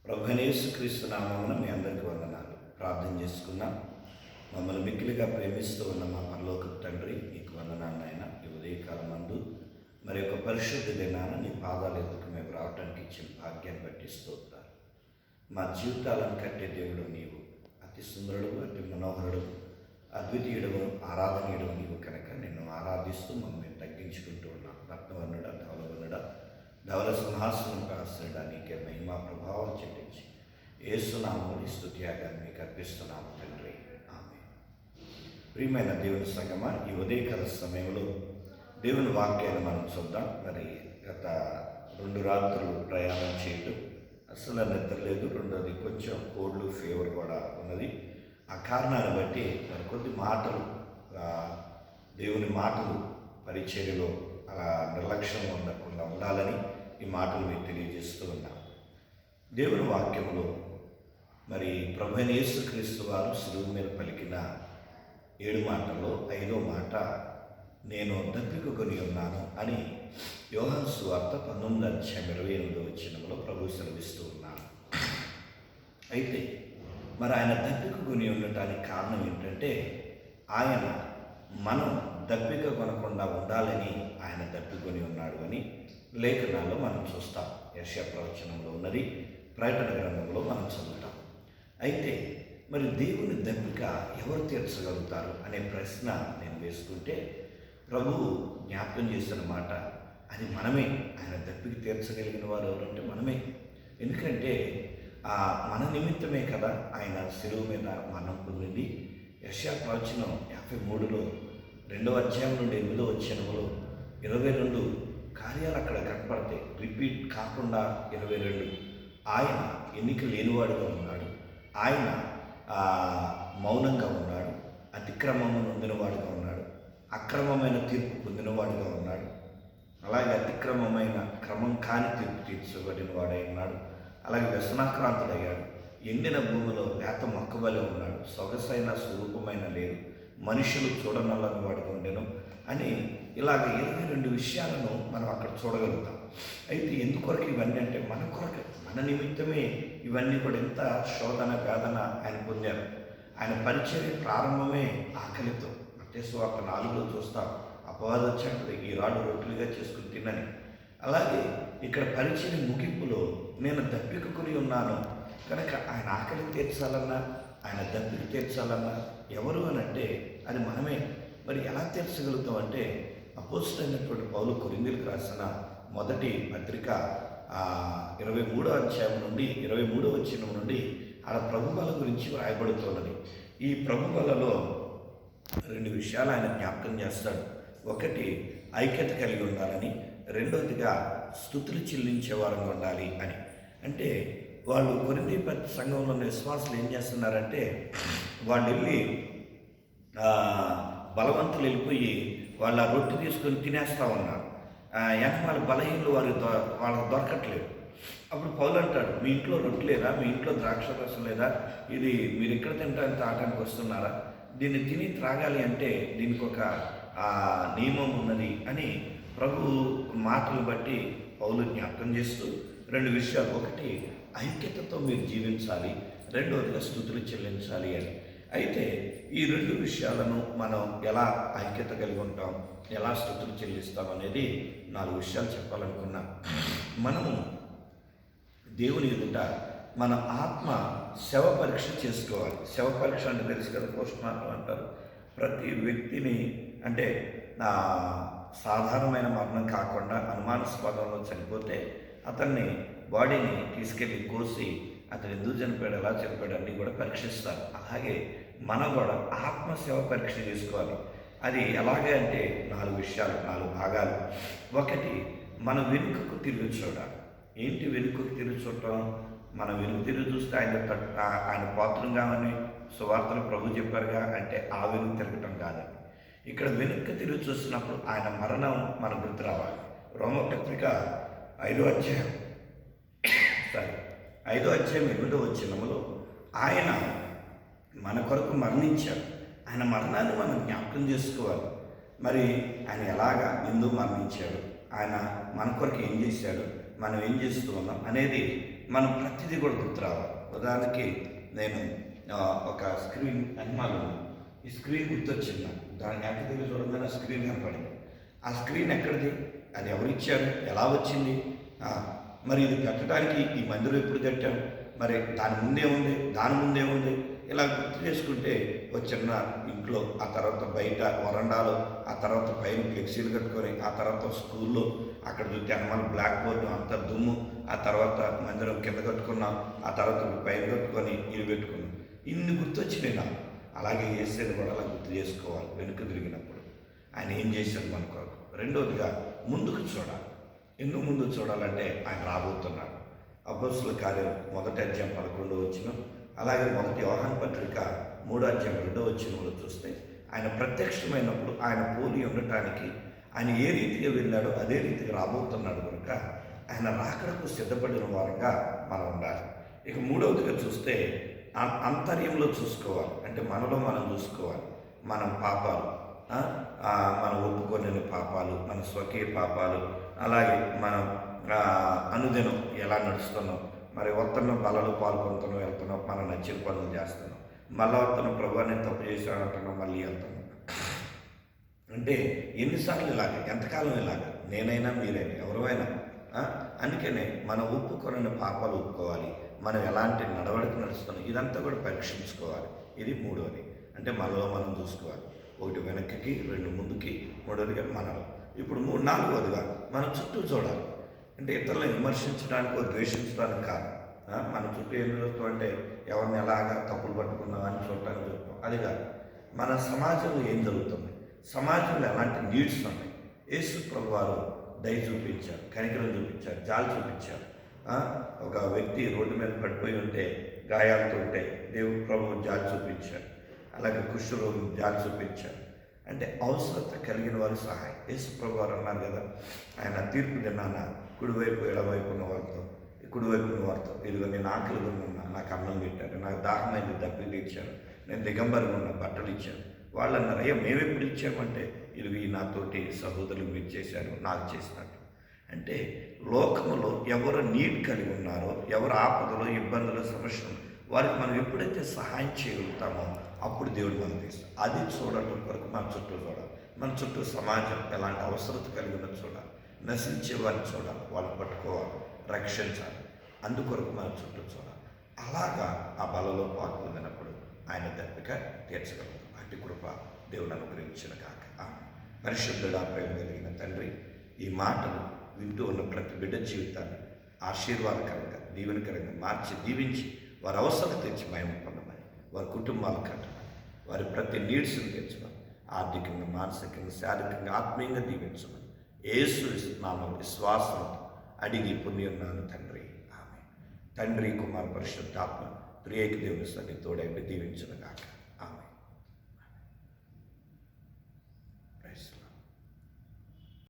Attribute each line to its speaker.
Speaker 1: ప్రభువైన యేసుక్రీస్తు నామమున మీ అందరికీ వందనాలు. ప్రార్థన చేసుకున్నాం. మమ్మల్ని మిక్కిలిగా ప్రేమిస్తూ ఉన్న మా పరలోకపు తండ్రి, నీకు వందనాలు నాయన. ఈ ఉదయకాలం నందు మరి యొక్క పరిశుద్ధ దినాన నీ పాదాల ఎదుకు మేము రావటానికి ఇచ్చిన భాగ్యాన్ని బట్టి స్తోత్రాలు. మా జీవితాలను కట్టే దేవుడు నీవు. అతి సుందరుడు, అతి మనోహరుడు, అద్వితీయుడు, ఆరాధనీయుడు నీవు కనుక నిన్ను ఆరాధిస్తూ మమ్మల్ని తగ్గించుకుంటూ ఉన్నాం. రత్నవర్ణుడ, ధవలవర్ణుడ, ధవల సింహాసనం ఆశ్రయుడా, నీకే మహిమా ప్రభావం చెల్లించి యేసునామముని స్తుతియాగాన్ని మీకు అర్పిస్తున్నాము తండ్రి. ఆమేన్. ప్రియమైన దేవుని సంగమా, ఈ ఉదయకాల సమయంలో దేవుని వాక్యాన్ని మనం చూద్దాం. మరి గత 2 రాత్రులు ప్రయాణం చేయటం అసలు నిద్రలేదు. రెండోది కొంచెం కోల్డ్ ఫీవర్ కూడా ఉన్నది. ఆ కారణాన్ని బట్టి మరి కొద్ది మాటలు దేవుని మాటలు పరిచర్యలో అలా నిర్లక్ష్యంగా ఉండకుండా ఉండాలని ఈ మాటలు మీకు తెలియజేస్తూ ఉన్నాం. దేవుని వాక్యంలో మరి ప్రభువైన యేసుక్రీస్తు వారు శిలువ మీద పలికిన 7 మాటల్లో 5వ మాట, నేను దప్పికొని ఉన్నాను అని యోహాను సువార్త 19:28 ప్రభు సెలవిస్తూ ఉన్నాను. అయితే మరి ఆయన దప్పికొని ఉండటానికి కారణం ఏంటంటే, ఆయన మనం దప్పిక కొనకుండా ఉండాలని ఆయన దప్పికొని ఉన్నాడు అని లేఖనాల్లో మనం చూస్తాం. యెషయా ప్రవచనంలో ఉన్నది, ప్రకటన గ్రంథంలో మనం చదువుతాం. అయితే మరి దేవుని దప్పిక ఎవరు తీర్చగలుగుతారు అనే ప్రశ్న నేను వేసుకుంటే, ప్రభువు జ్ఞాపకం చేసిన మాట అది మనమే. ఆయన దప్పిక తీర్చగలిగిన వారు ఎవరంటే మనమే. ఎందుకంటే మన నిమిత్తమే కదా ఆయన శిలువ మీద మరణం పొందింది. యెషయా ప్రవచనం 53లో 2వ అధ్యాయం నుండి 8వ వచనంలో 22 కార్యాలు అక్కడ కనపడతాయి. రిపీట్ కాకుండా 22. ఆయన ఎన్నిక లేనివాడుగా ఉన్నాడు, ఆయన మౌనంగా ఉన్నాడు, అతిక్రమము నొందినవాడుగా ఉన్నాడు, అక్రమమైన తీర్పు పొందినవాడుగా ఉన్నాడు, అలాగే అతిక్రమమైన క్రమం కాని తీర్పు తీర్చబడిన వాడై ఉన్నాడు, అలాగే వ్యసనాక్రాంతుడయ్యాడు, ఎండిన భూమిలో లేత మొక్కవలె ఉన్నాడు, సొగసైన స్వరూపమైన లేదు, మనుషులు చూడనల్లని వాడిగా ఉండెను అని ఇలాగ 22 విషయాలను మనం అక్కడ చూడగలుగుతాం. అయితే ఎందుకొరకు ఇవన్నీ అంటే మన కొరకు, మన నిమిత్తమే ఇవన్నీ కూడా ఎంత శోధన వేదన ఆయన పొందారు. ఆయన పరిచర్య ప్రారంభమే ఆకలితో. మత్తయి సువార్త 4లో చూస్తాం, అపవాది వచ్చాడు ఈ రాళ్ళు రొట్టెలుగా చేసుకుని తినని. అలాగే ఇక్కడ పరిచర్య ముగింపులో నేను దప్పికొని ఉన్నాను కనుక ఆయన ఆకలి తీర్చాలన్నా, ఆయన దప్పిక తీర్చాలన్నా ఎవరు అని అంటే అది మనమే. మరి ఎలా తీర్చగలుగుతాం అంటే, అపోస్తలుడైనటువంటి పౌలు కొరింథీయులకు రాసిన మొదటి పత్రిక 23వ అధ్యాయం నుండి 23వ వచనం నుండి ఆడ ప్రభుబల గురించి వ్రాయబడుతున్నది. ఈ ప్రభుబలలో 2 విషయాలు ఆయన జ్ఞాపకం చేస్తాడు. ఒకటి ఐక్యత కలిగి ఉండాలని, రెండవదిగా స్తుతులు చెల్లించే వారంగా ఉండాలి అని. అంటే వాళ్ళు కొరింథీ సంఘంలో ఉన్న విశ్వాసులు ఏం చేస్తున్నారంటే, వాళ్ళు వెళ్ళి బలవంతులు వెళ్ళిపోయి వాళ్ళ రొట్టె తీసుకొని తినేస్తూ ఉన్నారు. వాళ్ళ బలహీనలు వాళ్ళకి దొరకట్లేదు. అప్పుడు పౌలు అంటాడు, మీ ఇంట్లో రొట్టె లేదా, మీ ఇంట్లో ద్రాక్ష రసం లేదా, ఇది మీరు ఎక్కడ తింటానికి తాగడానికి వస్తున్నారా, దీన్ని తిని త్రాగాలి అంటే దీనికి ఒక నియమం ఉన్నది అని ప్రభు మాటలు బట్టి పౌలు జ్ఞాపకం చేస్తూ 2 విషయాలు, ఒకటి ఐక్యతతో మీరు జీవించాలి, రెండవదిగా స్తుతులు చెల్లించాలి అని. అయితే ఈ 2 విషయాలను మనం ఎలా ఐక్యత కలిగి ఉంటాం, ఎలా స్తుతులు చెల్లిస్తాం అనేది 4 విషయాలు చెప్పాలనుకున్నా. మనము దేవుని ఎదుట మన ఆత్మ శవ పరీక్ష చేసుకోవాలి. శవ పరీక్ష అంటే తెలుసు కదా, పోస్ట్మార్టం అంటారు. ప్రతి వ్యక్తిని అంటే సాధారణమైన మరణం కాకుండా అనుమానాస్పదంలో చనిపోతే అతన్ని బాడీని తీసుకెళ్ళి కోసి అతను ఎందుకు చనిపోయాడు, ఎలా చనిపోయాడు అన్నీ కూడా పరీక్షిస్తారు. అలాగే మనం కూడా ఆత్మసేవ పరీక్ష చేసుకోవాలి. అది ఎలాగే అంటే 4 విషయాలు, 4 భాగాలు. ఒకటి, మన వెనుకకు తిరిగి చూడాలి. ఏంటి వెనుకకు తిరిగి చూడటం? మనం వెనుక తిరిగి చూస్తే ఆయన పాత్రంగా అని సువార్తలు ప్రభు చెప్పారుగా, అంటే ఆ వెనుక తిరగటం కాదండి. ఇక్కడ వెనుక తిరిగి చూసినప్పుడు ఆయన మరణం మన గుర్తు రావాలి. రోమపత్రిక 5వ అధ్యాయం 8వ వచనంలో ఆయన మన కొరకు మరణించాడు. ఆయన మరణాన్ని మనం జ్ఞాపకం చేసుకోవాలి. మరి ఆయన ఎలాగా, ఎందుకు మరణించాడు, ఆయన మన కొరకు ఏం చేశాడు, మనం ఏం చేస్తూ ఉన్నాం అనేది మనం ప్రతిదీ కూడా గుర్తు రావాలి. ఉదాహరణకి నేను ఒక స్క్రీన్ అనిమాలు ఈ స్క్రీన్ గుర్తొచ్చింది నాకు. దాని ఎంత దగ్గర చూడగానే స్క్రీన్ కనపడింది. ఆ స్క్రీన్ ఎక్కడిది, అది ఎవరిచ్చారు, ఎలా వచ్చింది, మరి ఇది పెట్టడానికి ఈ మందిరం ఎప్పుడు కట్టాం, మరి దాని ముందే ఉంది, దాని ముందే ఉంది, ఇలా గుర్తు చేసుకుంటే ఒక చిన్న ఇంట్లో, ఆ తర్వాత బయట వరండాలో, ఆ తర్వాత పైన ఫ్లెక్సీలు కట్టుకొని, ఆ తర్వాత స్కూల్లో అక్కడ చూస్తే అన్నమాట బ్లాక్ బోర్డు అంత దుమ్ము, ఆ తర్వాత మందిరం కింద కట్టుకున్నాం, ఆ తర్వాత పైన కట్టుకొని ఇల్లు పెట్టుకున్నాం. ఇన్ని గుర్తొచ్చినాయి నాకు. అలాగే యేసుని కూడా అలా గుర్తు చేసుకోవాలి. వెనుక తిరిగినప్పుడు ఆయన ఏం చేశాడు మన కొరకు. రెండవదిగా ముందుకు చూడాలి. ఎందుకు ముందుకు చూడాలంటే ఆయన రాబోతున్నాడు. అపోస్తలుల కార్యం 1వ అధ్యాయం 11వ వచనం, అలాగే 1 యోహాను పత్రిక 3వ అధ్యాయం 2వ వచనంలో చూస్తే ఆయన ప్రత్యక్షమైనప్పుడు ఆయన పోలి ఉండటానికి ఆయన ఏ రీతిగా వెళ్ళాడో అదే రీతిగా రాబోతున్నాడు కనుక ఆయన రాకడకు సిద్ధపడిన వారంగా మనం ఉండాలి. ఇక మూడవదిగా చూస్తే అంతర్యంలో చూసుకోవాలి. అంటే మనలో మనం చూసుకోవాలి. మనం పాపాలు, మనం ఒప్పుకోలేని పాపాలు, మన స్వకీయ పాపాలు, అలాగే మనం అనుదినం ఎలా నడుస్తున్నాం, మరి వస్తున్నాం, బలలో పాల్గొంటున్నాం, వెళ్తున్నాం, మనం నచ్చిన పనులు చేస్తున్నాం, మళ్ళీ వస్తున్నాం, ప్రభు నేను తప్పు చేశాను అంటున్నాం, మళ్ళీ వెళ్తున్నాం. అంటే ఎన్నిసార్లు ఇలాగ, ఎంతకాలం ఇలాగ, నేనైనా మీరైనా ఎవరైనా. అందుకనే మనం ఒప్పుకొనని పాపాలు ఒప్పుకోవాలి. మనం ఎలాంటి నడవడిక నడుస్తున్నాం ఇదంతా కూడా పరీక్షించుకోవాలి. ఇది మూడవది. అంటే మనలో మనం చూసుకోవాలి. 1 వెనక్కి, 2 ముందుకి, 3వదిగా మనలో. ఇప్పుడు 4వదిగా మన చుట్టూ చూడాలి. అంటే ఇతరులను విమర్శించడానికి, ద్వేషించడానికి కాదు. మన చుట్టూ ఏం చూస్తాం అంటే ఎవరిని ఎలాగా తప్పులు పట్టుకున్నాం అని చూడటానికి చూస్తాం. అది కాదు. మన సమాజంలో ఏం జరుగుతుంది, సమాజంలో ఎలాంటి నీడ్స్ ఉన్నాయి. యేసు ప్రభు వారు దయ చూపించారు, కనికరం చూపించారు, జాలి చూపించారు. ఒక వ్యక్తి రోడ్డు మీద పడిపోయి ఉంటే, గాయాలతో ఉంటే దేవుడు ప్రభు జాలి చూపించారు. అలాగే కుష్ఠరోగం జాలి చూపించారు. అంటే అవసరత కలిగిన వారు సహాయం. యేసు ప్రభు వారు అన్నారు కదా, ఆయన తీర్పు దినాన కుడివైపు ఎడవైపు ఉన్న వారితో, కుడివైపు ఉన్న వారితో, ఇదిగో నేను ఆకలిగా ఉన్నా, నాకు అన్నం పెట్టారు, నాకు దాహమైంది దప్పిలు ఇచ్చారు, నేను దిగంబరిగా ఉన్న బట్టలు ఇచ్చాను. వాళ్ళు అన్నారు, అయ్యా మేమెప్పుడు ఇచ్చామంటే ఇది నాతోటి సహోదరులు మీరు చేశారు, నాకు చేసినట్టు. అంటే లోకంలో ఎవరు నీడ్ కలిగి ఉన్నారో, ఎవరు ఆపదలో, ఇబ్బందులు, సమస్యలు, వారికి మనం ఎప్పుడైతే సహాయం చేయగలుగుతామో అప్పుడు దేవుడు మనం తీస్తాం. అది చూడటం కొరకు మన చుట్టూ చూడాలి. మన చుట్టూ సమాజం ఎలాంటి అవసరత కలిగిన చూడాలి, నశించే వారిని చూడాలి, వాళ్ళని పట్టుకోవాలి, రక్షించాలి. అందుకొరకు మన చుట్టూ చూడాలి. అలాగా ఆ బలలో పాల్పొందినప్పుడు ఆయన దప్పిక తీర్చగలరు. అట్టి కృప దేవుడు అనుగ్రహించిన కాక. పరిశుద్ధుడా, ప్రేమ కలిగిన తండ్రి, ఈ మాటలు వింటూ ఉన్న ప్రతి బిడ్డ జీవితాన్ని ఆశీర్వాదకరంగా, దీవెనకరంగా మార్చి దీవించి వారి అవసరం తెచ్చి మహిమ పొందమని, వారి కుటుంబాలు కట్టమని, వారి ప్రతి నీడ్స్ని తెచ్చమని, ఆర్థికంగా, మానసికంగా, శారీరకంగా, ఆత్మీయంగా దీవించమని యేసు నామమున విశ్వాసంతో అడిగి పుణ్యున్నాను తండ్రి. ఆమె తండ్రి, కుమార, పరిశుద్ధాత్మ త్రియేక దేవుని సన్నిధి తోడైండి దీవించును గాక. ఆమె.